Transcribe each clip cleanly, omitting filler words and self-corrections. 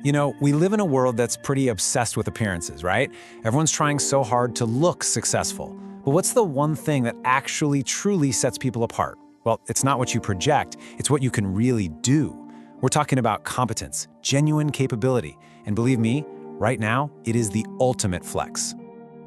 You know, we live in a world that's pretty obsessed with appearances, right? Everyone's trying so hard to look successful. But what's the one thing that actually truly sets people apart? Well, it's not what you project, it's what you can really do. We're talking about competence, genuine capability. And believe me, right now, it is the ultimate flex.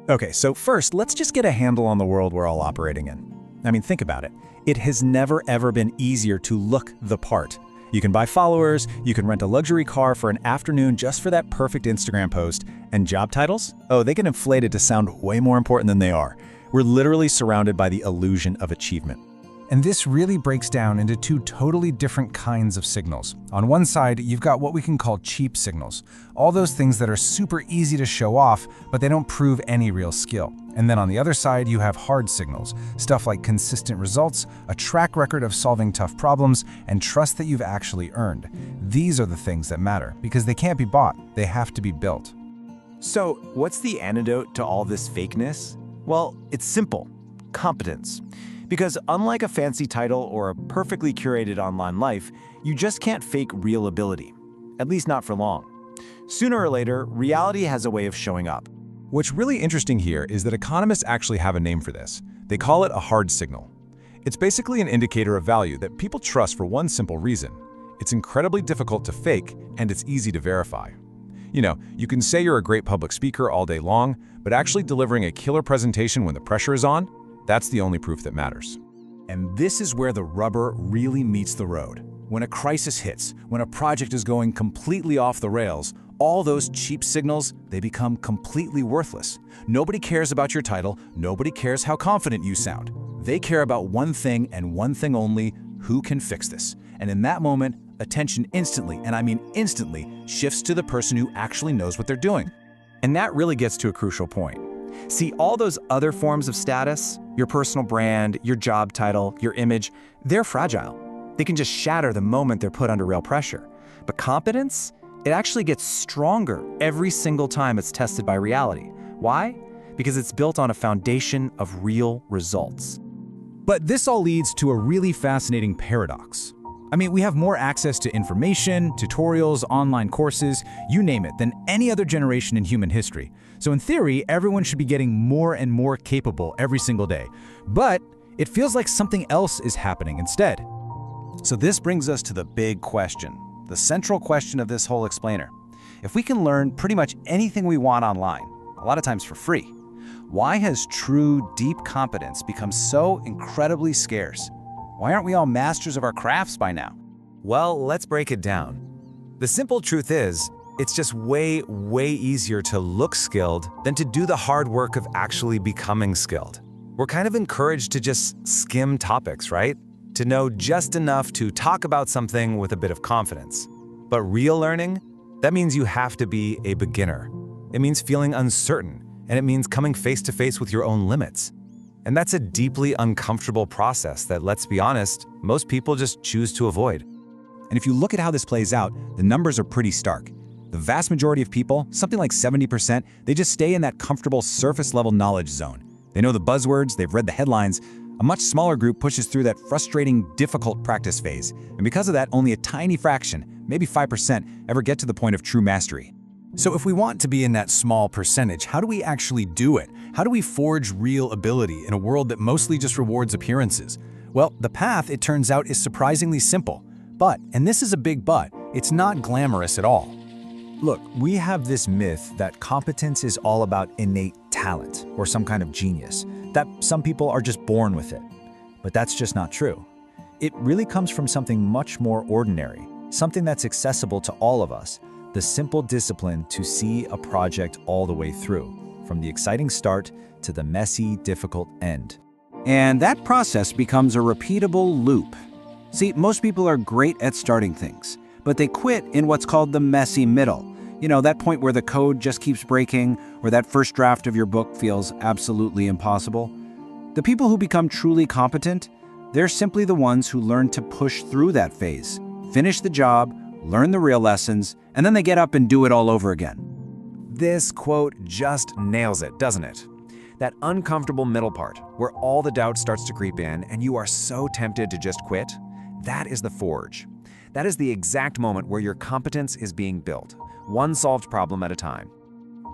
Okay, so first, let's just get a handle on the world we're all operating in. I mean, think about it. It has never ever been easier to look the part. You can buy followers, you can rent a luxury car for an afternoon just for that perfect Instagram post, and job titles? Oh, they get inflated to sound way more important than they are. We're literally surrounded by the illusion of achievement. And this really breaks down into two totally different kinds of signals. On one side, you've got what we can call cheap signals, all those things that are super easy to show off, but they don't prove any real skill. And then on the other side, you have hard signals, stuff like consistent results, a track record of solving tough problems, and trust that you've actually earned. These are the things that matter, because they can't be bought, they have to be built. So, what's the antidote to all this fakeness? Well, it's simple: competence. Because unlike a fancy title or a perfectly curated online life, you just can't fake real ability. At least not for long. Sooner or later, reality has a way of showing up. What's really interesting here is that economists actually have a name for this. They call it a hard signal. It's basically an indicator of value that people trust for one simple reason. It's incredibly difficult to fake, and it's easy to verify. You know, you can say you're a great public speaker all day long, but actually delivering a killer presentation when the pressure is on, that's the only proof that matters. And this is where the rubber really meets the road. When a crisis hits, when a project is going completely off the rails, all those cheap signals, they become completely worthless. Nobody cares about your title, nobody cares how confident you sound. They care about one thing and one thing only: who can fix this? And in that moment, attention instantly, and I mean instantly, shifts to the person who actually knows what they're doing. And that really gets to a crucial point. See, all those other forms of status, your personal brand, your job title, your image, they're fragile. They can just shatter the moment they're put under real pressure. But competence? It actually gets stronger every single time it's tested by reality. Why? Because it's built on a foundation of real results. But this all leads to a really fascinating paradox. I mean, we have more access to information, tutorials, online courses, you name it, than any other generation in human history. So in theory, everyone should be getting more and more capable every single day. But it feels like something else is happening instead. So this brings us to the big question, the central question of this whole explainer. If we can learn pretty much anything we want online, a lot of times for free, why has true, deep competence become so incredibly scarce? Why aren't we all masters of our crafts by now? Well, let's break it down. The simple truth is, it's just way easier to look skilled than to do the hard work of actually becoming skilled. We're kind of encouraged to just skim topics, right? To know just enough to talk about something with a bit of confidence. But real learning, that means you have to be a beginner. It means feeling uncertain, and it means coming face to face with your own limits. And that's a deeply uncomfortable process that, let's be honest, most people just choose to avoid. And if you look at how this plays out, the numbers are pretty stark. The vast majority of people, something like 70%, they just stay in that comfortable surface-level knowledge zone. They know the buzzwords, they've read the headlines. A much smaller group pushes through that frustrating, difficult practice phase. And because of that, only a tiny fraction, maybe 5%, ever get to the point of true mastery. So if we want to be in that small percentage, how do we actually do it? How do we forge real ability in a world that mostly just rewards appearances? Well, the path, it turns out, is surprisingly simple. But, and this is a big but, it's not glamorous at all. Look, we have this myth that competence is all about innate talent or some kind of genius, that some people are just born with it. But that's just not true. It really comes from something much more ordinary, something that's accessible to all of us, the simple discipline to see a project all the way through, from the exciting start to the messy, difficult end. And that process becomes a repeatable loop. See, most people are great at starting things, but they quit in what's called the messy middle. You know, that point where the code just keeps breaking, or that first draft of your book feels absolutely impossible. The people who become truly competent, they're simply the ones who learn to push through that phase, finish the job, learn the real lessons, and then they get up and do it all over again. This quote just nails it, doesn't it? That uncomfortable middle part, where all the doubt starts to creep in and you are so tempted to just quit, that is the forge. That is the exact moment where your competence is being built, one solved problem at a time.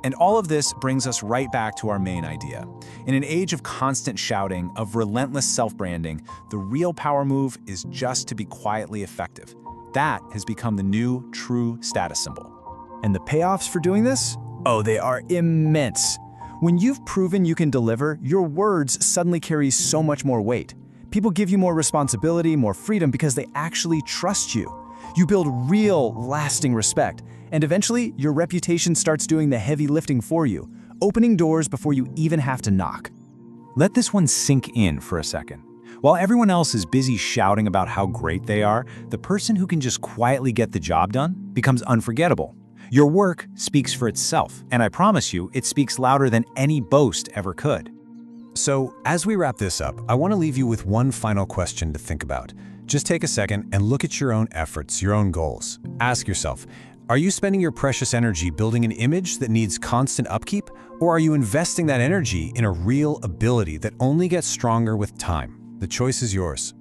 And all of this brings us right back to our main idea. In an age of constant shouting, of relentless self-branding, the real power move is just to be quietly effective. That has become the new, true status symbol. And the payoffs for doing this? Oh, they are immense. When you've proven you can deliver, your words suddenly carry so much more weight. People give you more responsibility, more freedom because they actually trust you. You build real, lasting respect, and eventually your reputation starts doing the heavy lifting for you, opening doors before you even have to knock. Let this one sink in for a second. While everyone else is busy shouting about how great they are, the person who can just quietly get the job done becomes unforgettable. Your work speaks for itself, and I promise you, it speaks louder than any boast ever could. So, as we wrap this up, I want to leave you with one final question to think about. Just take a second and look at your own efforts, your own goals. Ask yourself, are you spending your precious energy building an image that needs constant upkeep, or are you investing that energy in a real ability that only gets stronger with time? The choice is yours.